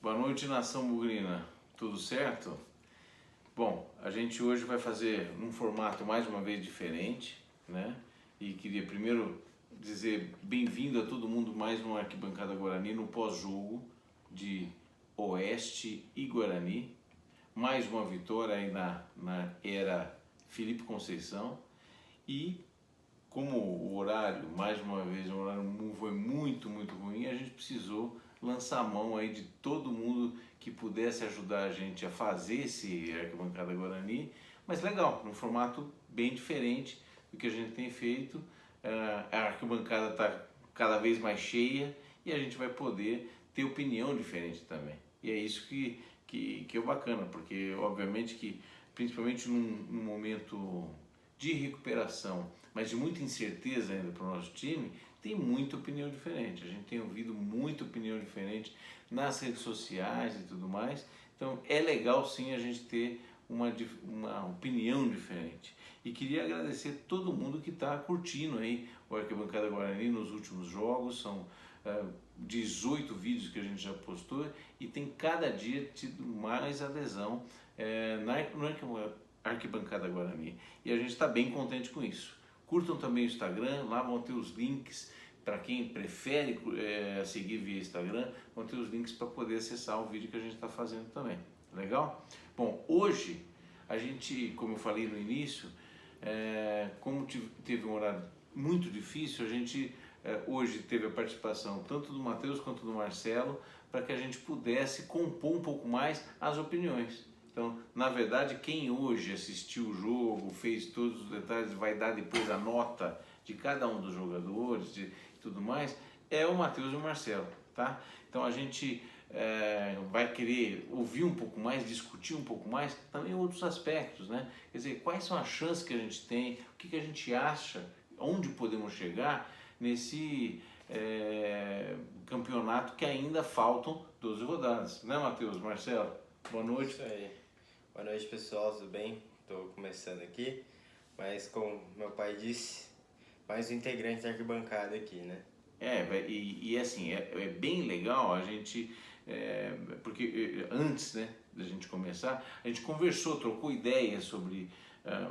Boa noite, nação bugrina. Tudo certo? Bom, a gente hoje vai fazer um formato mais uma vez diferente, né? E queria primeiro dizer bem-vindo a todo mundo mais no Arquibancada Guarani no pós-jogo de Oeste e Guarani. Mais uma vitória aí na era Felipe Conceição. E como o horário, mais uma vez, o horário foi muito ruim, a gente precisou lançar a mão aí de todo mundo que pudesse ajudar a gente a fazer esse Arquibancada Guarani, mas legal, num formato bem diferente do que a gente tem feito. A arquibancada está cada vez mais cheia e a gente vai poder ter opinião diferente também. E é isso que é bacana, porque obviamente que, principalmente num momento de recuperação, mas de muita incerteza ainda para o nosso time, tem muita opinião diferente. A gente tem ouvido muita opinião diferente nas redes sociais e tudo mais. Então é legal sim a gente ter uma opinião diferente. E queria agradecer todo mundo que está curtindo aí o Arquibancada Guarani nos últimos jogos. São 18 vídeos que a gente já postou e tem cada dia tido mais adesão no Arquibancada Guarani. E a gente está bem contente com isso. Curtam também o Instagram, lá vão ter os links para quem prefere seguir via Instagram, vão ter os links para poder acessar o vídeo que a gente está fazendo também. Legal? Bom, hoje a gente, como eu falei no início, como teve um horário muito difícil, a gente hoje teve a participação tanto do Matheus quanto do Marcelo para que a gente pudesse compor um pouco mais as opiniões. Então, na verdade, quem hoje assistiu o jogo, fez todos os detalhes, vai dar depois a nota de cada um dos jogadores e tudo mais, é o Matheus e o Marcelo, tá? Então a gente vai querer ouvir um pouco mais, discutir um pouco mais, também outros aspectos, né? Quer dizer, quais são as chances que a gente tem, o que a gente acha, onde podemos chegar nesse campeonato que ainda faltam 12 rodadas, né, Matheus, Marcelo? Boa noite. Isso aí. Boa noite, pessoal, tudo bem? Estou começando aqui, mas como meu pai disse, mais um integrante da arquibancada aqui, né? E assim, é bem legal a gente, porque antes, né, da gente começar, a gente conversou, trocou ideias sobre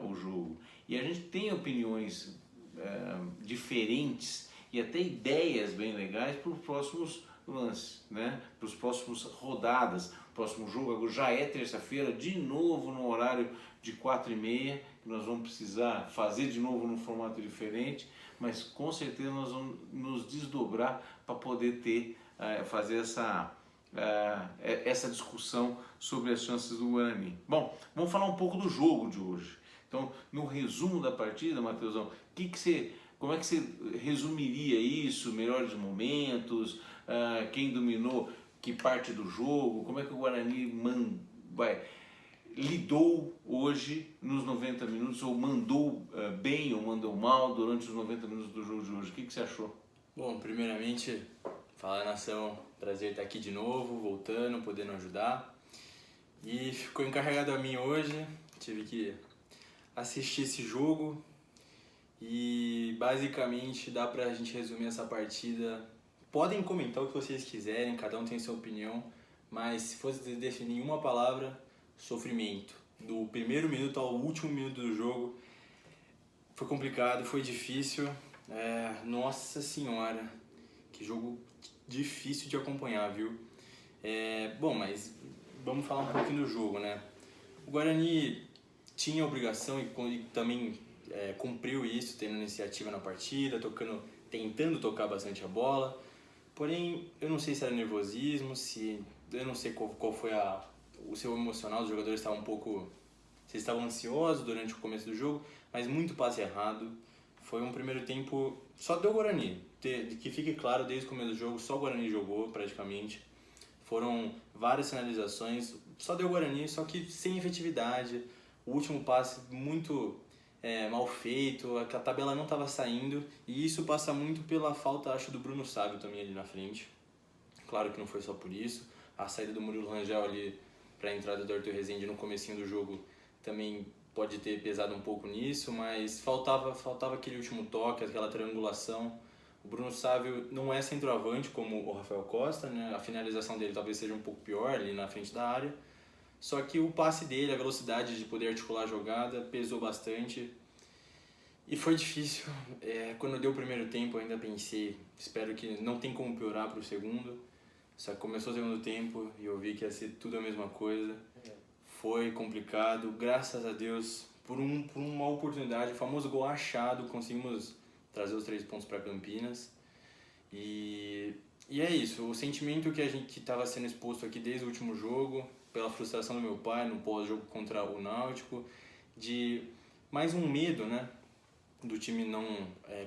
o jogo e a gente tem opiniões diferentes e até ideias bem legais para os próximos lances, né? Para os próximos rodadas. O próximo jogo já é terça-feira, de novo no horário de 4h30, que nós vamos precisar fazer de novo num formato diferente, mas com certeza nós vamos nos desdobrar para poder fazer essa discussão sobre as chances do Guarani. Bom, vamos falar um pouco do jogo de hoje. Então, no resumo da partida, Matheusão, como é que você resumiria isso? Melhores momentos, quem dominou que parte do jogo, como é que o Guarani lidou hoje nos 90 minutos, ou mandou bem ou mandou mal durante os 90 minutos do jogo de hoje? O que você achou? Bom, primeiramente, fala nação, prazer estar aqui de novo, voltando, podendo ajudar. E ficou encarregado a mim hoje, tive que assistir esse jogo e basicamente dá pra gente resumir essa partida. Podem comentar o que vocês quiserem, cada um tem sua opinião, mas se fosse definir uma palavra, sofrimento. Do primeiro minuto ao último minuto do jogo, foi complicado, foi difícil. Nossa senhora, que jogo difícil de acompanhar, viu? Bom, mas vamos falar um pouquinho do jogo, né? O Guarani tinha a obrigação e também cumpriu isso, tendo iniciativa na partida, tentando tocar bastante a bola. Porém, eu não sei se era nervosismo, eu não sei qual foi o seu emocional, os jogadores estavam vocês estavam ansiosos durante o começo do jogo, mas muito passe errado. Foi um primeiro tempo, só deu Guarani, que fique claro, desde o começo do jogo, só o Guarani jogou praticamente. Foram várias finalizações, só deu Guarani, só que sem efetividade. O último passe muito mal feito, a tabela não estava saindo, e isso passa muito pela falta, acho, do Bruno Sábio também ali na frente. Claro que não foi só por isso, a saída do Murilo Rangel ali para a entrada do Arthur Rezende no comecinho do jogo também pode ter pesado um pouco nisso, mas faltava aquele último toque, aquela triangulação. O Bruno Sávio não é centroavante como o Rafael Costa, né? A finalização dele talvez seja um pouco pior ali na frente da área. Só que o passe dele, a velocidade de poder articular a jogada, pesou bastante. E foi difícil. Quando deu o primeiro tempo, eu ainda pensei, espero que não tem como piorar para o segundo. Só que começou o segundo tempo e eu vi que ia ser tudo a mesma coisa. Foi complicado. Graças a Deus, por uma oportunidade, o famoso gol achado, conseguimos trazer os 3 pontos para Campinas. E é isso. O sentimento que a gente estava sendo exposto aqui desde o último jogo, pela frustração do meu pai no pós-jogo contra o Náutico, de mais um medo, né? Do time não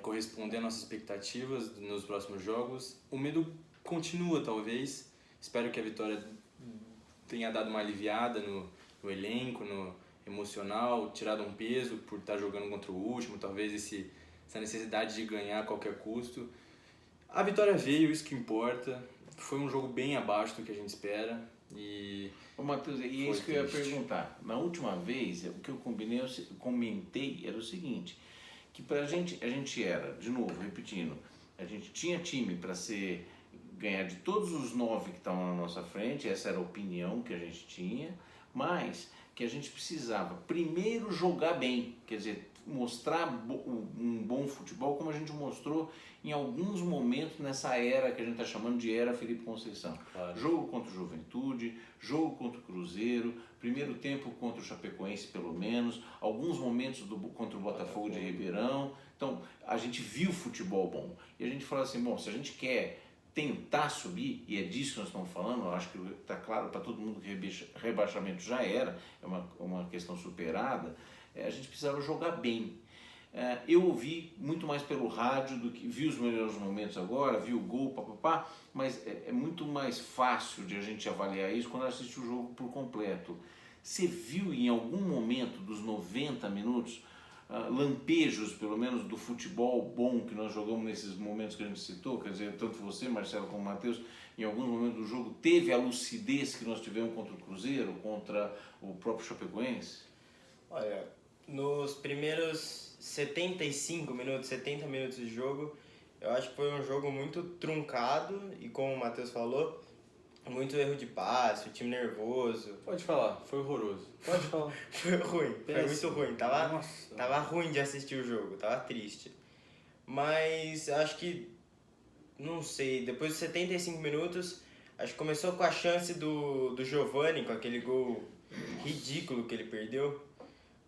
corresponder às nossas expectativas nos próximos jogos. O medo continua, talvez. Espero que a vitória tenha dado uma aliviada no elenco, no emocional, tirado um peso por estar jogando contra o último, talvez essa necessidade de ganhar a qualquer custo. A vitória veio, isso que importa. Foi um jogo bem abaixo do que a gente espera. Ô, Matheus, e é isso que eu ia perguntar. Na última vez, o que eu comentei era o seguinte, que a gente era, de novo, repetindo, a gente tinha time para ganhar de todos os 9 que estavam na nossa frente, essa era a opinião que a gente tinha, mas que a gente precisava primeiro jogar bem, quer dizer, mostrar um bom futebol como a gente mostrou em alguns momentos nessa era que a gente está chamando de era Felipe Conceição. Claro. Jogo contra o Juventude, jogo contra o Cruzeiro, primeiro tempo contra o Chapecoense pelo menos, alguns momentos contra o Botafogo de Ribeirão. Então a gente viu futebol bom e a gente falou assim, bom, se a gente quer tentar subir, e é disso que nós estamos falando, eu acho que está claro para todo mundo que rebaixamento já era, é uma questão superada, a gente precisava jogar bem. Eu ouvi muito mais pelo rádio do que vi os melhores momentos agora, vi o gol, papapá, mas é muito mais fácil de a gente avaliar isso quando assiste o jogo por completo. Você viu em algum momento dos 90 minutos lampejos, pelo menos, do futebol bom que nós jogamos nesses momentos que a gente citou? Quer dizer, tanto você, Marcelo, como o Matheus, em alguns momentos do jogo, teve a lucidez que nós tivemos contra o Cruzeiro, contra o próprio Chapecoense? Olha, nos primeiros 75 minutos, 70 minutos de jogo, eu acho que foi um jogo muito truncado e, como o Matheus falou, muito erro de passe, o time nervoso. Pode falar, foi horroroso. Pode falar. Foi ruim, Péssimo. foi muito ruim. Tava ruim de assistir o jogo, tava triste. Mas acho que, não sei, depois de 75 minutos, acho que começou com a chance do Giovani, com aquele gol ridículo que ele perdeu,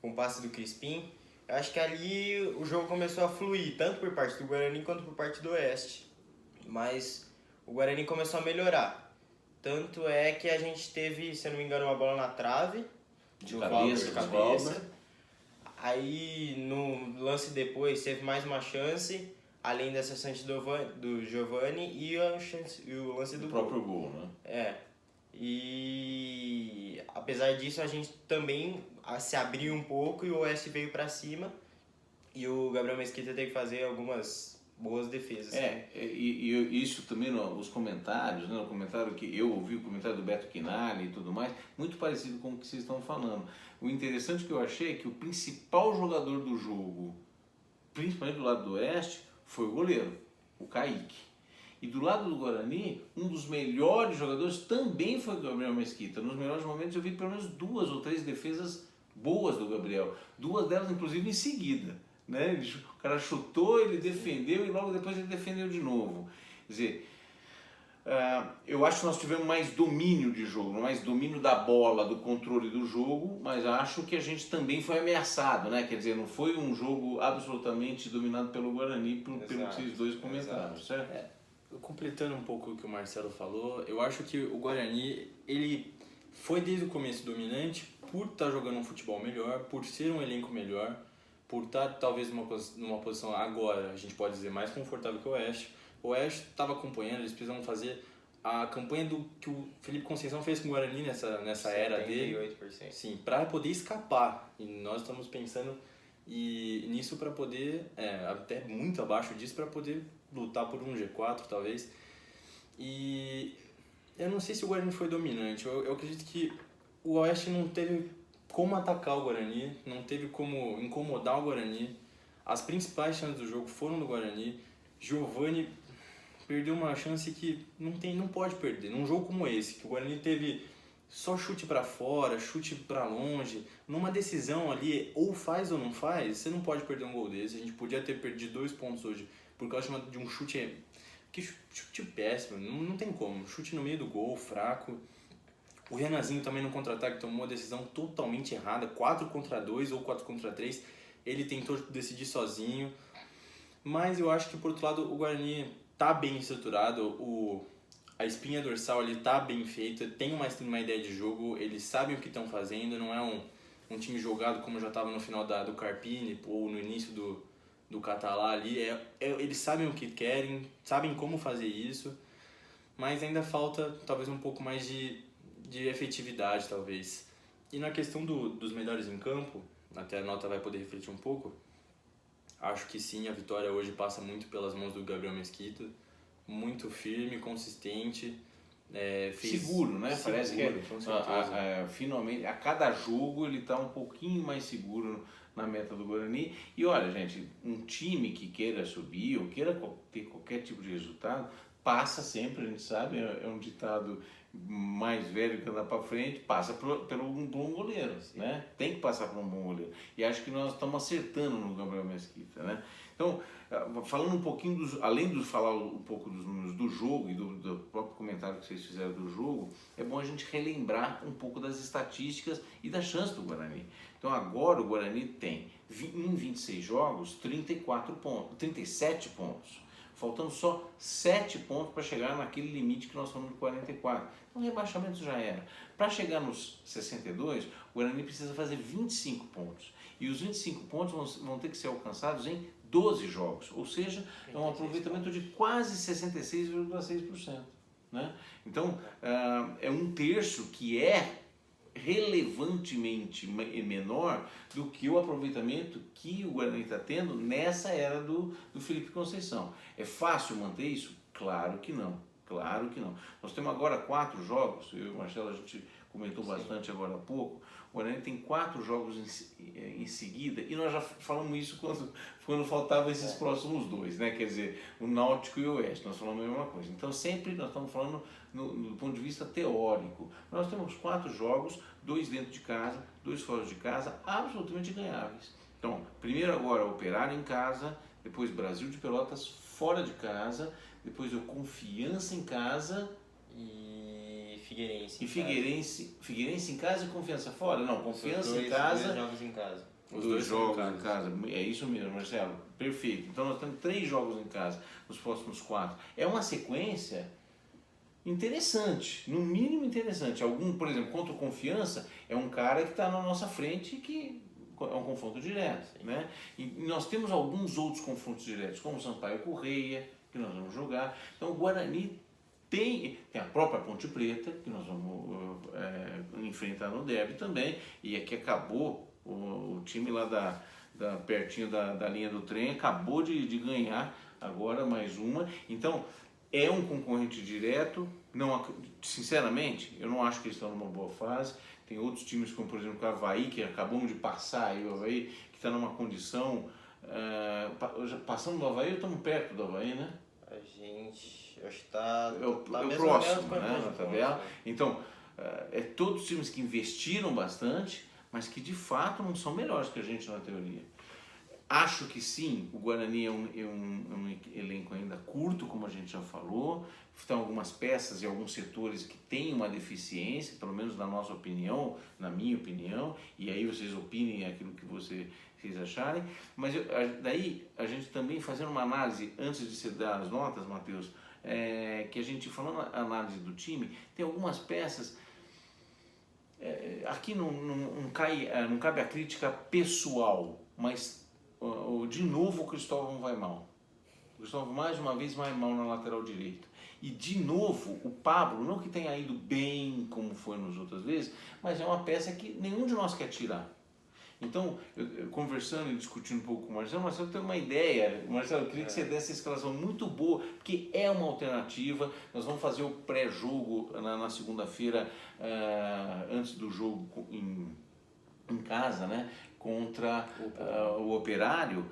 com o passe do Crispim. Eu acho que ali o jogo começou a fluir, tanto por parte do Guarani quanto por parte do Oeste. Mas o Guarani começou a melhorar. Tanto é que a gente teve, se eu não me engano, uma bola na trave, De cabeça. Aí no lance depois teve mais uma chance, além dessa chance do Giovani e o lance do próprio gol, né? E apesar disso a gente também se abriu um pouco e o Oeste veio pra cima e o Gabriel Mesquita teve que fazer algumas boas defesas. E isso também nos comentários, né? No comentário que eu ouvi, o comentário do Beto Quinali e tudo mais, muito parecido com o que vocês estão falando. O interessante que eu achei é que o principal jogador do jogo, principalmente do lado do Oeste, foi o goleiro, o Kaique. E do lado do Guarani, um dos melhores jogadores também foi o Gabriel Mesquita. Nos melhores momentos eu vi pelo menos 2 ou 3 defesas boas do Gabriel, 2 delas inclusive em seguida. Né? O cara chutou, ele defendeu e logo depois ele defendeu de novo. Quer dizer, eu acho que nós tivemos mais domínio de jogo, mais domínio da bola, do controle do jogo, mas acho que a gente também foi ameaçado, né? Quer dizer, não foi um jogo absolutamente dominado pelo Guarani, pelo que vocês dois comentaram, certo? Completando um pouco o que o Marcelo falou, eu acho que o Guarani, ele foi desde o começo dominante por estar jogando um futebol melhor, por ser um elenco melhor, por estar talvez numa posição agora, a gente pode dizer, mais confortável que o Oeste. O Oeste estava acompanhando, eles precisavam fazer a campanha que o Felipe Conceição fez com o Guarani nessa era dele. 78%. Sim, para poder escapar. E nós estamos pensando nisso para poder, até muito abaixo disso, para poder lutar por um G4 talvez. E eu não sei se o Guarani foi dominante, eu acredito que o Oeste não teve como atacar o Guarani, não teve como incomodar o Guarani. As principais chances do jogo foram do Guarani. Giovani perdeu uma chance que não pode perder. Num jogo como esse, que o Guarani teve só chute pra fora, chute pra longe, numa decisão ali, ou faz ou não faz, você não pode perder um gol desse. A gente podia ter perdido 2 pontos hoje por causa de um chute, que chute péssimo, não tem como. Chute no meio do gol, fraco. O Renanzinho também no contra-ataque tomou uma decisão totalmente errada, 4-2 ou 4-3. Ele tentou decidir sozinho, mas eu acho que por outro lado o Guarani tá bem estruturado, a espinha dorsal ali tá bem feita, tem uma ideia de jogo, eles sabem o que estão fazendo, não é um time jogado como já estava no final do Carpini ou no início do Catalá ali, eles sabem o que querem, sabem como fazer isso, mas ainda falta talvez um pouco mais de efetividade talvez. E na questão dos melhores em campo, até a Nota vai poder refletir um pouco, acho que sim, a vitória hoje passa muito pelas mãos do Gabriel Mesquita, muito firme, consistente, seguro, né? Seguro, Parece que com certeza. finalmente a cada jogo ele está um pouquinho mais seguro na meta do Guarani. E olha, gente, um time que queira subir ou queira ter qualquer tipo de resultado, passa sempre, a gente sabe, é um ditado mais velho que anda para frente, passa pelo um bom goleiro, né? Tem que passar por um bom goleiro. E acho que nós estamos acertando no Gabriel Mesquita, né? Então, falando um pouquinho além de falar um pouco dos números do jogo e do próprio comentário que vocês fizeram do jogo, é bom a gente relembrar um pouco das estatísticas e das chances do Guarani. Então agora o Guarani tem em 26 jogos 37 pontos. Faltando só 7 pontos para chegar naquele limite que nós falamos de 44. Então o rebaixamento já era. Para chegar nos 62, o Guarani precisa fazer 25 pontos. E os 25 pontos vão ter que ser alcançados em 12 jogos. Ou seja, é um aproveitamento de quase 66,6%. Né? Então, é um terço que é relevantemente menor do que o aproveitamento que o Guarani está tendo nessa era do Felipe Conceição. É fácil manter isso? Claro que não. Claro que não. Nós temos agora 4 jogos, eu e o Marcelo a gente comentou bastante agora há pouco. O Guarani tem 4 jogos em seguida e nós já falamos isso quando faltavam esses próximos 2, né? Quer dizer, o Náutico e o Oeste, nós falamos a mesma coisa. Então sempre nós estamos falando do ponto de vista teórico. Nós temos 4 jogos, 2 dentro de casa, 2 fora de casa, absolutamente ganháveis. Então, primeiro agora Operário em casa, depois Brasil de Pelotas fora de casa, depois o Confiança em casa e Figueirense. E Figueirense em casa e Confiança fora? Não, Confiança em casa. 2 jogos em casa. Os 2 jogos em casa. É isso mesmo, Marcelo. Perfeito. Então nós temos 3 jogos em casa nos próximos 4. É uma sequência interessante, no mínimo interessante. Por exemplo, contra o Confiança, é um cara que está na nossa frente que é um confronto direto, né? E nós temos alguns outros confrontos diretos, como o Sampaio Correia, que nós vamos jogar. Então o Guarani tem a própria Ponte Preta, que nós vamos enfrentar no derby também, e aqui acabou o time lá pertinho da linha do trem, acabou de ganhar agora mais uma. Então é um concorrente direto. Não, sinceramente, eu não acho que eles estão numa boa fase. Tem outros times, como por exemplo o Avaí, que acabamos de passar aí, o Avaí, que está numa condição. Passando do Avaí, estamos perto do Avaí, né? A gente, acho que está o próximo, né, na tabela. Então, todos os times que investiram bastante, mas que de fato não são melhores que a gente na teoria. Acho que sim, o Guarani é um elenco ainda curto, como a gente já falou. Tem algumas peças e alguns setores que têm uma deficiência, pelo menos na nossa opinião, na minha opinião, e aí vocês opinem aquilo que vocês acharem. Mas daí a gente também fazendo uma análise, antes de você dar as notas, Matheus, que a gente, falando a análise do time, tem algumas peças. Aqui não cabe a crítica pessoal, mas de novo o Cristóvão vai mal. O Cristóvão mais uma vez vai mal na lateral direita. E de novo o Pablo, não que tenha ido bem como foi nas outras vezes, mas é uma peça que nenhum de nós quer tirar. Então, eu conversando e discutindo um pouco com o Marcelo tem uma ideia. Marcelo, eu queria que você desse essa escalação muito boa, porque é uma alternativa. Nós vamos fazer o pré-jogo na segunda-feira, antes do jogo em casa, né, contra o Operário.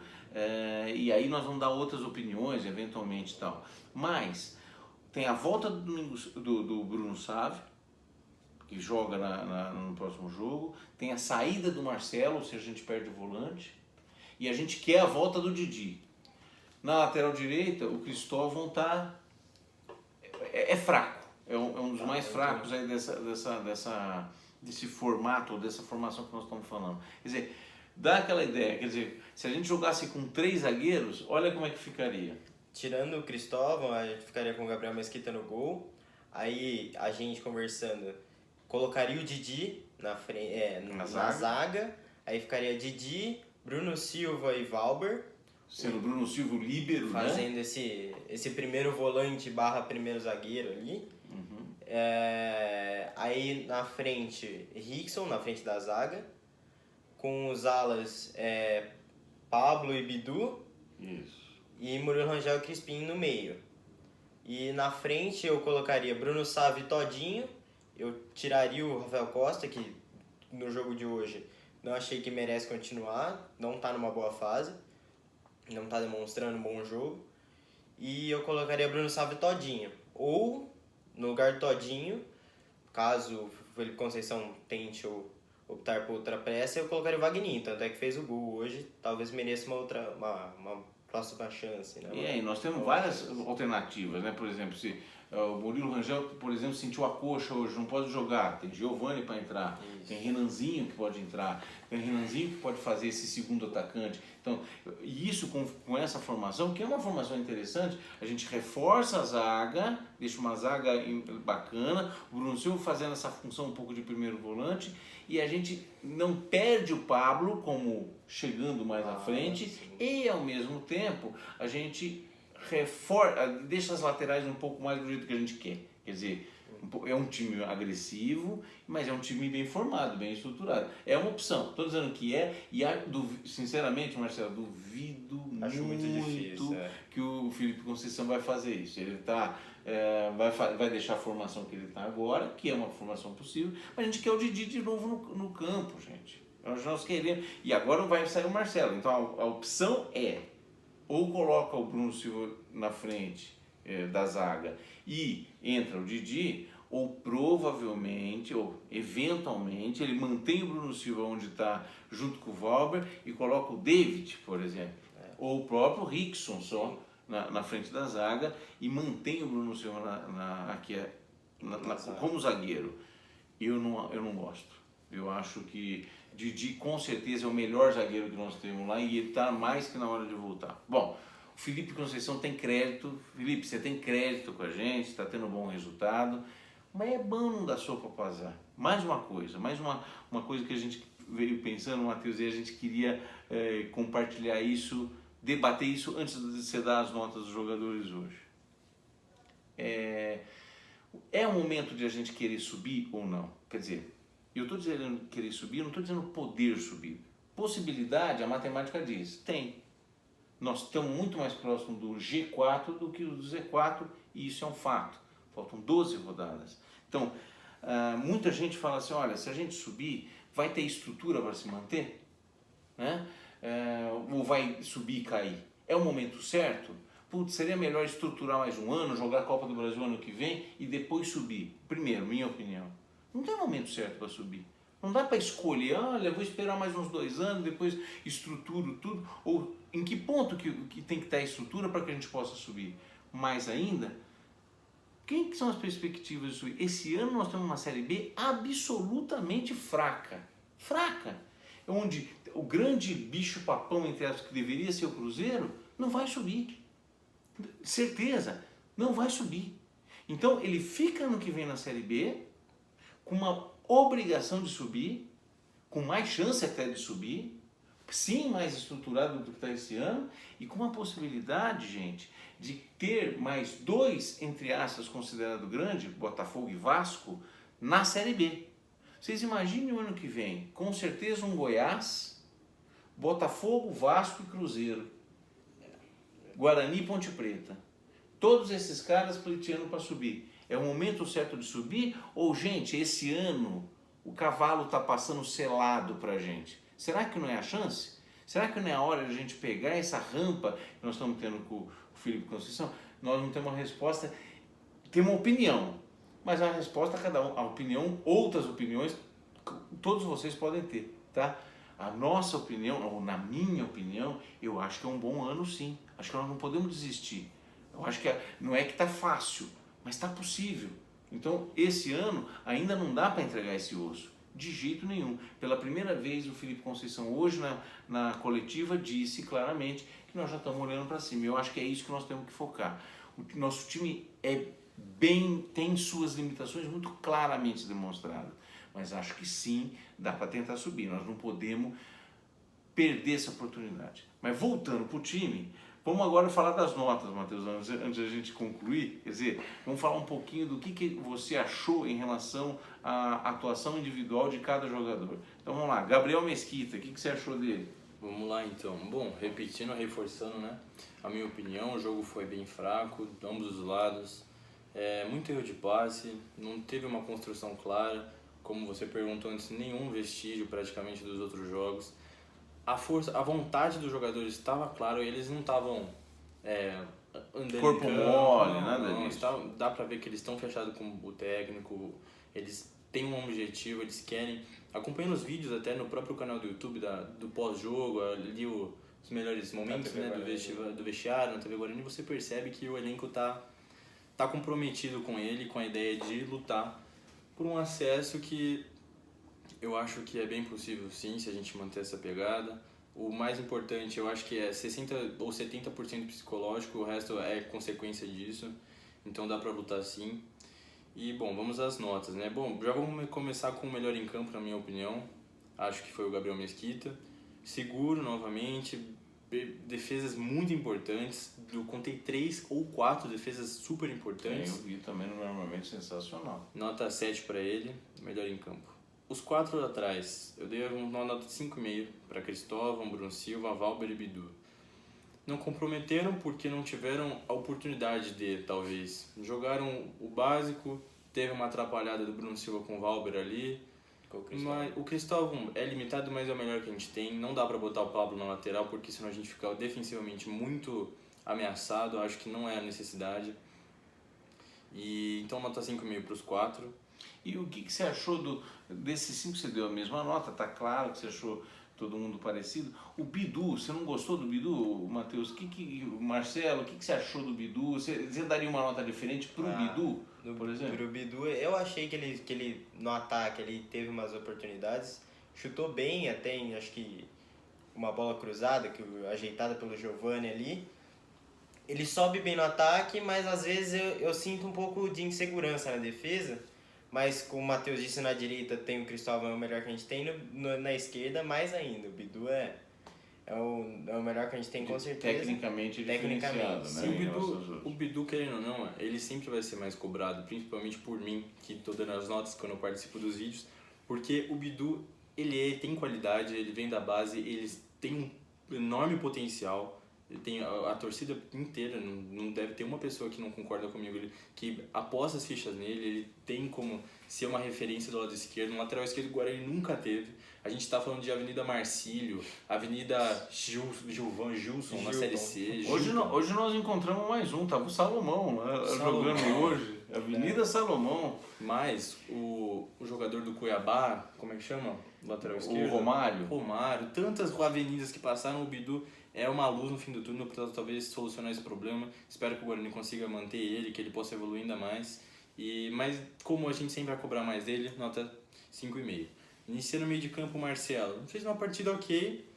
E aí nós vamos dar outras opiniões, eventualmente e tal. Mas tem a volta do Bruno Sávio, que joga no próximo jogo. Tem a saída do Marcelo, ou seja, a gente perde o volante. E a gente quer a volta do Didi. Na lateral direita, o Cristóvão é fraco. É um dos mais fracos aí desse formato, dessa formação que nós estamos falando. Quer dizer, dá aquela ideia, quer dizer, se a gente jogasse com 3 zagueiros, olha como é que ficaria. Tirando o Cristóvão, a gente ficaria com o Gabriel Mesquita no gol. Aí a gente conversando, colocaria o Didi na zaga. Aí ficaria Didi, Bruno Silva e Valber. Sendo Bruno Silva o líbero, fazendo esse primeiro volante / primeiro zagueiro ali. Uhum. Aí na frente, Rickson, na frente da zaga. Com os alas, Pablo e Bidu. Isso. E Murilo Rangel e Crispim no meio. E na frente eu colocaria Bruno Sávio e Todinho. Eu tiraria o Rafael Costa, que no jogo de hoje não achei que merece continuar. Não está numa boa fase. Não está demonstrando um bom jogo. E eu colocaria Bruno Sávio e Todinho. Ou, no lugar do Todinho, caso o Felipe Conceição tente optar por outra peça, eu colocaria o Vagninho. Tanto é que fez o gol hoje. Talvez mereça uma próxima chance, né? E aí, nós temos várias alternativas, né? Por exemplo, se o Murilo Rangel, por exemplo, sentiu a coxa hoje, não pode jogar, tem Giovani para entrar, Isso. tem Renanzinho que pode entrar, tem Renanzinho que pode fazer esse segundo atacante. Então, isso com essa formação, que é uma formação interessante, a gente reforça a zaga, deixa uma zaga bacana, o Bruno Silva fazendo essa função um pouco de primeiro volante, e a gente não perde o Pablo como chegando mais à frente, sim. E ao mesmo tempo a gente deixa as laterais um pouco mais do jeito que a gente quer. Quer dizer, é um time agressivo, mas é um time bem formado, bem estruturado. É uma opção. Estou dizendo que sinceramente, Marcelo, duvido Acho muito difícil, que o Felipe Conceição vai fazer isso. Ele vai deixar a formação que ele está agora, que é uma formação possível, mas a gente quer o Didi de novo no campo, gente. Nós queremos. E agora vai sair o Marcelo. Então a opção é ou coloca o Bruno Silva na frente da zaga e entra o Didi, ou provavelmente, ou eventualmente, ele mantém o Bruno Silva onde está, junto com o Valber, e coloca o David, por exemplo, ou o próprio Rickson só na frente da zaga, e mantém o Bruno Silva como zagueiro. Eu não gosto. Eu acho que Didi com certeza é o melhor zagueiro que nós temos lá e ele está mais que na hora de voltar. Bom, o Felipe Conceição tem crédito. Felipe, você tem crédito com a gente, está tendo um bom resultado, mas é bom não dar sopa para azar. Mais uma coisa que a gente veio pensando, Matheus, e a gente queria compartilhar isso, debater isso antes de você dar as notas dos jogadores hoje. É um momento de a gente querer subir ou não? Quer dizer, eu estou dizendo querer subir, eu não estou dizendo poder subir. Possibilidade, a matemática diz, tem. Nós estamos muito mais próximos do G4 do que do Z4 e isso é um fato. Faltam 12 rodadas. Então, muita gente fala assim, olha, se a gente subir, vai ter estrutura para se manter? Né? Ou vai subir e cair? É o momento certo? Putz, seria melhor estruturar mais um ano, jogar a Copa do Brasil ano que vem e depois subir. Primeiro, minha opinião. Não tem momento certo para subir. Não dá para escolher, olha, vou esperar mais uns 2 anos, depois estruturo tudo. Ou em que ponto que tem que estar a estrutura para que a gente possa subir? Mais ainda, quem que são as perspectivas de subir? Esse ano nós temos uma Série B absolutamente fraca. Fraca. Onde o grande bicho-papão, entre as que deveria ser o Cruzeiro, não vai subir. Certeza, não vai subir. Então ele fica ano que vem na Série B, com uma obrigação de subir, com mais chance até de subir, sim, mais estruturado do que está esse ano, e com uma possibilidade, gente, de ter mais 2, entre aspas, considerado grande, Botafogo e Vasco, na Série B. Vocês imaginem o ano que vem, com certeza um Goiás, Botafogo, Vasco e Cruzeiro, Guarani e Ponte Preta. Todos esses caras pleiteando para subir. É o momento certo de subir? Ou, gente, esse ano o cavalo está passando selado para a gente? Será que não é a chance? Será que não é a hora de a gente pegar essa rampa que nós estamos tendo com o Felipe Conceição? Nós não temos uma resposta, temos uma opinião, mas a resposta, cada um, a opinião, outras opiniões, todos vocês podem ter, tá? A nossa opinião, ou na minha opinião, eu acho que é um bom ano sim. Acho que nós não podemos desistir. Eu acho que não é que está fácil, mas está possível. Então, esse ano ainda não dá para entregar esse osso, de jeito nenhum. Pela primeira vez, o Felipe Conceição, hoje na coletiva, disse claramente que nós já estamos olhando para cima. Eu acho que é isso que nós temos que focar. O nosso time tem suas limitações muito claramente demonstradas, mas acho que sim, dá para tentar subir. Nós não podemos perder essa oportunidade. Mas voltando para o time, vamos agora falar das notas, Matheus, antes da gente concluir. Quer dizer, vamos falar um pouquinho do que você achou em relação à atuação individual de cada jogador. Então vamos lá, Gabriel Mesquita, o que você achou dele? Vamos lá então. Bom, repetindo, reforçando, né? A minha opinião, o jogo foi bem fraco, de ambos os lados. Muito erro de passe, não teve uma construção clara. Como você perguntou antes, nenhum vestígio praticamente dos outros jogos. A vontade dos jogadores estava clara, eles não estavam andando corpo mole, nada disso. Dá pra ver que eles estão fechados com o técnico, eles têm um objetivo, eles querem. Acompanhando os vídeos até no próprio canal do YouTube do pós-jogo, ali os melhores momentos, né, do vestiário, na TV Guarani, você percebe que o elenco tá comprometido com ele, com a ideia de lutar por um acesso que eu acho que é bem possível sim, se a gente manter essa pegada. O mais importante, eu acho que é 60% ou 70% psicológico, o resto é consequência disso, então dá pra lutar sim. E bom, vamos às notas, né? Bom, já vamos começar com o melhor em campo, na minha opinião. Acho que foi o Gabriel Mesquita. Seguro, novamente, defesas muito importantes. Eu contei 3 ou 4 defesas super importantes. Eu vi também normalmente sensacional. Nota 7 para ele, melhor em campo. Os 4 atrás, eu dei uma nota de 5,5 para Cristóvão, Bruno Silva, Valber e Bidu. Não comprometeram porque não tiveram a oportunidade de, talvez. Jogaram o básico, teve uma atrapalhada do Bruno Silva com o Valber ali. Mas o Cristóvão é limitado, mas é o melhor que a gente tem. Não dá para botar o Pablo na lateral, porque senão a gente fica defensivamente muito ameaçado. Acho que não é a necessidade. E então nota 5,5 para os 4. E o que você achou desses 5 que você deu a mesma nota? Tá claro que você achou todo mundo parecido. O Bidu, você não gostou do Bidu, Matheus? Marcelo, o que você achou do Bidu? Você daria uma nota diferente pro Bidu, por exemplo? Pro Bidu, eu achei que ele no ataque ele teve umas oportunidades, chutou bem, até acho que uma bola cruzada, ajeitada pelo Giovani ali. Ele sobe bem no ataque, mas às vezes eu sinto um pouco de insegurança na defesa. Mas como o Matheus disse, na direita tem o Cristóvão, é o melhor que a gente tem, na esquerda mais ainda. O Bidu é o melhor que a gente tem, com certeza. Tecnicamente diferenciado, sim, né? O Bidu, querendo ou não, ele sempre vai ser mais cobrado, principalmente por mim, que estou dando as notas quando eu participo dos vídeos, porque o Bidu, ele tem qualidade, ele vem da base, ele tem um enorme potencial. Tem a torcida inteira, não deve ter uma pessoa que não concorda comigo, que aposta as fichas nele, ele tem como ser uma referência do lado esquerdo, no lateral esquerdo o Guarani nunca teve. A gente está falando de Avenida Marcílio, Avenida Gilson na Série C. Hoje nós encontramos mais um, tava o Salomão jogando hoje, Avenida Salomão. Mas o jogador do Cuiabá, como é que chama? Lateral esquerdo? O Romário, tantas avenidas que passaram, o Bidu é uma luz no fim do túnel para talvez solucionar esse problema. Espero que o Guarani consiga manter ele, que ele possa evoluir ainda mais. Mas como a gente sempre vai cobrar mais dele, nota 5,5. Iniciando no meio de campo, o Marcelo fez uma partida ok.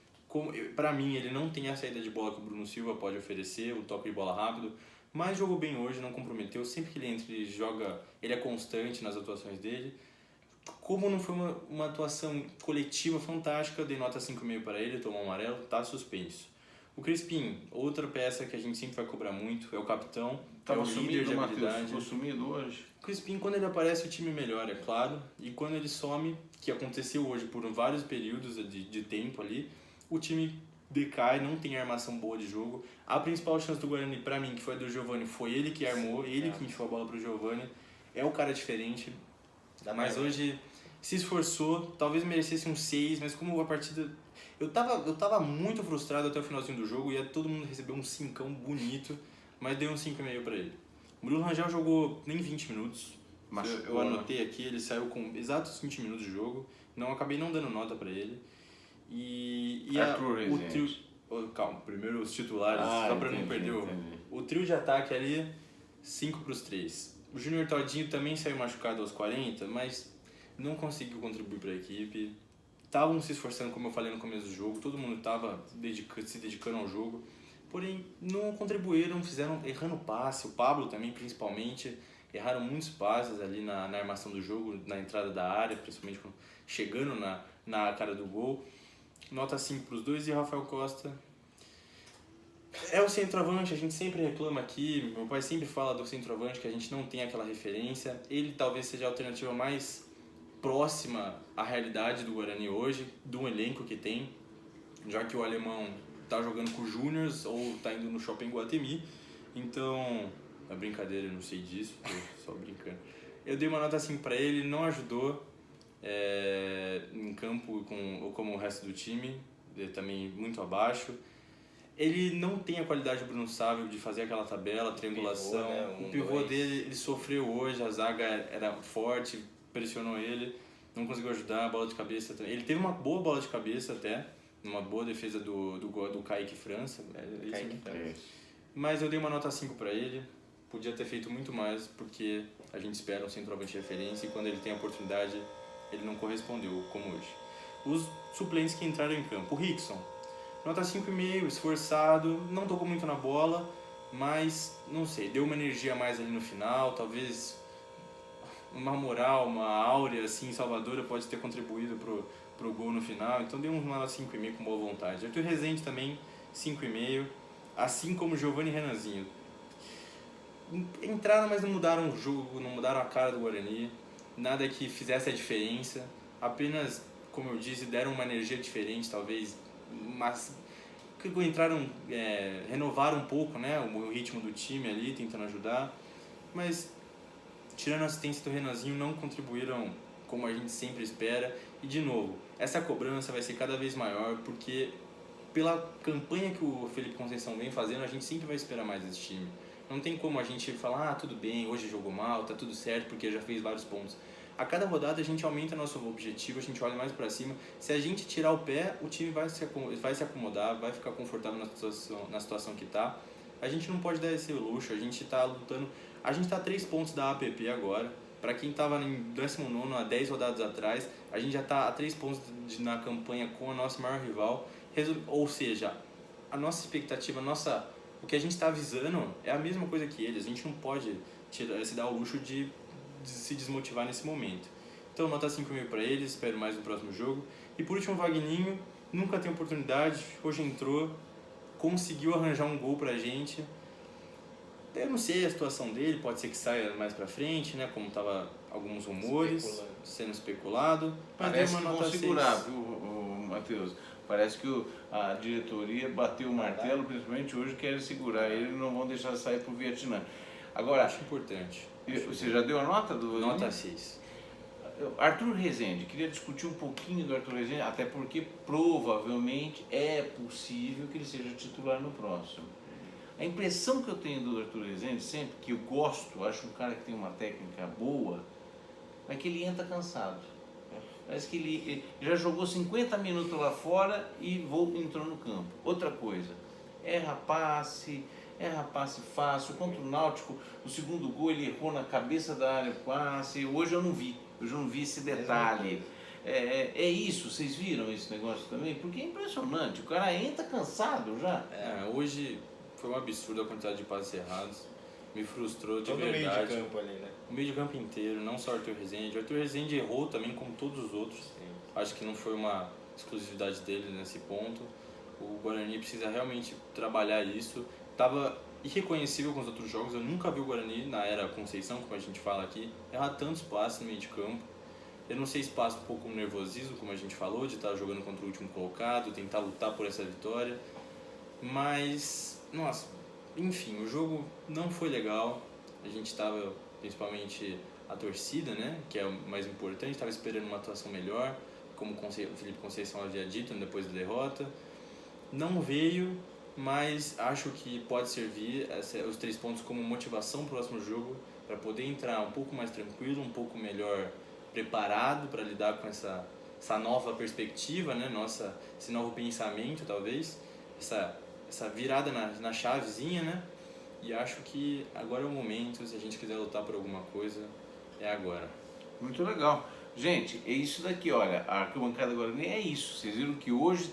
Para mim, ele não tem a saída de bola que o Bruno Silva pode oferecer, o toque de bola rápido, mas jogou bem hoje, não comprometeu. Sempre que ele entra, ele joga, ele é constante nas atuações dele. Como não foi uma atuação coletiva fantástica, eu dei nota 5,5 para ele, tomou um amarelo, tá suspenso. O Crispim, outra peça que a gente sempre vai cobrar muito, é o capitão, é o líder de habilidade. Ficou sumido hoje. O Crispim, quando ele aparece, o time melhora, é claro. E quando ele some, que aconteceu hoje por vários períodos de tempo ali, o time decai, não tem armação boa de jogo. A principal chance do Guarani, pra mim, que foi a do Giovani, foi ele que armou, ele que enfiou a bola pro Giovani. É o cara diferente. Mas hoje se esforçou, talvez merecesse um 6, mas como a partida... Eu tava muito frustrado até o finalzinho do jogo, e todo mundo recebeu um 5 bonito, mas dei um 5,5 pra ele. O Murilo Rangel jogou nem 20 minutos. Eu anotei aqui, ele saiu com exatos 20 minutos de jogo. Acabei não dando nota pra ele. Arthur o trio... Calma, primeiro os titulares, só pra não perder o trio de ataque ali, 5 pros 3. O Júnior Todinho também saiu machucado aos 40, mas não conseguiu contribuir pra equipe. Estavam se esforçando, como eu falei no começo do jogo, todo mundo estava se dedicando ao jogo, porém não contribuíram, errando passe, o Pablo também principalmente, erraram muitos passes ali na armação do jogo, na entrada da área, principalmente chegando na cara do gol. Nota 5 para os dois. E Rafael Costa é o centroavante, a gente sempre reclama aqui, meu pai sempre fala do centroavante, que a gente não tem aquela referência. Ele talvez seja a alternativa mais próxima à realidade do Guarani hoje, do elenco que tem, já que o alemão tá jogando com o Júniors ou tá indo no Shopping Guatemi. Então, é brincadeira, eu não sei disso, tô só brincando. Eu dei uma nota 5 para ele, não ajudou em campo como o resto do time, ele também muito abaixo. Ele não tem a qualidade do Bruno Sávio de fazer aquela tabela, triangulação. O pivô dele, ele sofreu hoje, a zaga era forte, pressionou ele, não conseguiu ajudar, a bola de cabeça também. Ele teve uma boa bola de cabeça até, uma boa defesa do Kaique França. Mas eu dei uma nota 5 para ele, podia ter feito muito mais, porque a gente espera um centroavante de referência e quando ele tem a oportunidade, ele não correspondeu, como hoje. Os suplentes que entraram em campo, o Rickson, nota 5,5, esforçado, não tocou muito na bola, mas, não sei, deu uma energia a mais ali no final, talvez uma moral, uma áurea assim, salvadora pode ter contribuído pro gol no final, então deu uma nota 5,5 com boa vontade. Arthur Rezende também, 5,5, assim como Giovanni e Renanzinho. Entraram, mas não mudaram o jogo, não mudaram a cara do Guarani, nada que fizesse a diferença, apenas, como eu disse, deram uma energia diferente, talvez, mas que entraram, renovaram um pouco, né, o ritmo do time ali, tentando ajudar, mas tirando a assistência do Renanzinho, não contribuíram como a gente sempre espera. E de novo, essa cobrança vai ser cada vez maior, porque pela campanha que o Felipe Conceição vem fazendo, a gente sempre vai esperar mais desse time. Não tem como a gente falar, tudo bem, hoje jogou mal, tá tudo certo, porque já fez vários pontos. A cada rodada a gente aumenta nosso objetivo, a gente olha mais para cima. Se a gente tirar o pé, o time vai se acomodar, vai ficar confortável na situação que tá. A gente não pode dar esse luxo, a gente tá lutando. A gente tá a 3 pontos da APP agora. Para quem tava em 19º, há 10 rodadas atrás, a gente já tá a 3 pontos na campanha com a nossa maior rival. Ou seja, a nossa expectativa, o que a gente está visando é a mesma coisa que eles. A gente não pode se dar o luxo de se desmotivar nesse momento. Então, nota 5,5 para eles, espero mais no próximo jogo. E por último, o Vagninho, nunca tem oportunidade, hoje entrou, conseguiu arranjar um gol pra gente. Eu não sei a situação dele, pode ser que saia mais pra frente, né, como tava alguns rumores sendo especulado. Mas parece deu uma que nota vão segurar, 6. viu, Matheus? Parece que a diretoria bateu o martelo, principalmente hoje, querem segurar ele e não vão deixar sair pro Vietnã. Agora, Acho importante. Você já deu a nota do Nota 6. Arthur Rezende, queria discutir um pouquinho do Arthur Rezende, até porque provavelmente é possível que ele seja titular no próximo. A impressão que eu tenho do Arthur Rezende, sempre que eu gosto, acho um cara que tem uma técnica boa, é que ele entra cansado. Parece que ele já jogou 50 minutos lá fora e entrou no campo. Outra coisa, erra passe fácil. Contra o Náutico, o segundo gol ele errou na cabeça da área o passe. Hoje eu não vi esse detalhe. É isso, vocês viram esse negócio também? Porque é impressionante, o cara entra cansado já. Hoje foi um absurdo a quantidade de passes errados. Me frustrou de todo verdade. Todo meio de campo ali, né? O meio de campo inteiro, não só o Arthur Rezende. O Arthur Rezende errou também, como todos os outros. Sim. Acho que não foi uma exclusividade dele nesse ponto. O Guarani precisa realmente trabalhar isso. Tava irreconhecível com os outros jogos. Eu nunca vi o Guarani, na era Conceição, como a gente fala aqui, errar tantos passes no meio de campo. Eu não sei se passa um pouco um nervosismo, como a gente falou, de estar jogando contra o último colocado, tentar lutar por essa vitória. Mas, nossa, enfim, o jogo não foi legal. A gente estava, principalmente a torcida, né, que é o mais importante, estava esperando uma atuação melhor. como o Felipe Conceição havia dito depois da derrota. Não veio, mas acho que pode servir os 3 pontos como motivação para o próximo jogo, para poder entrar um pouco mais tranquilo, um pouco melhor preparado para lidar com essa nova perspectiva, né? Esse novo pensamento, talvez, essa virada na chavezinha, né? E acho que agora é o momento, se a gente quiser lutar por alguma coisa, é agora. Muito legal. Gente, é isso daqui, olha, a arquibancada Guarani é isso. Vocês viram que hoje,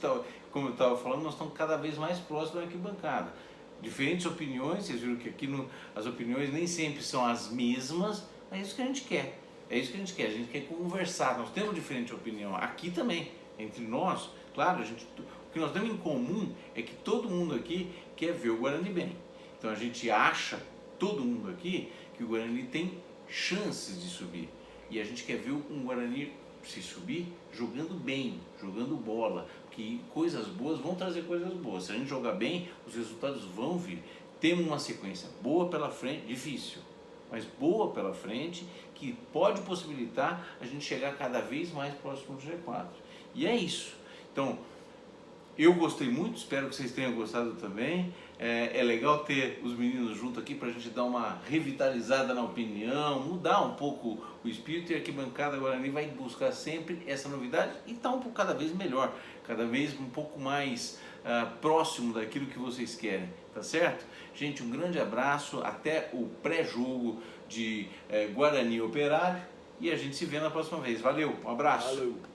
como eu estava falando, nós estamos cada vez mais próximos da arquibancada. Diferentes opiniões, vocês viram que aqui as opiniões nem sempre são as mesmas, é isso que a gente quer. É isso que a gente quer conversar, nós temos diferente opinião, aqui também, entre nós, claro, o que nós temos em comum é que todo mundo aqui quer ver o Guarani bem. Então a gente acha, todo mundo aqui, que o Guarani tem chances de subir. E a gente quer ver um Guarani se subir jogando bem, jogando bola, que coisas boas vão trazer coisas boas. Se a gente jogar bem, os resultados vão vir. Temos uma sequência boa pela frente, difícil, mas boa pela frente, que pode possibilitar a gente chegar cada vez mais próximo do G4. E é isso. Então, eu gostei muito, espero que vocês tenham gostado também. É legal ter os meninos junto aqui para a gente dar uma revitalizada na opinião, mudar um pouco o espírito, e a Arquibancada Guarani vai buscar sempre essa novidade e estar um pouco cada vez melhor, cada vez um pouco mais próximo daquilo que vocês querem, tá certo? Gente, um grande abraço, até o pré-jogo de Guarani Operário, e a gente se vê na próxima vez. Valeu, um abraço! Valeu.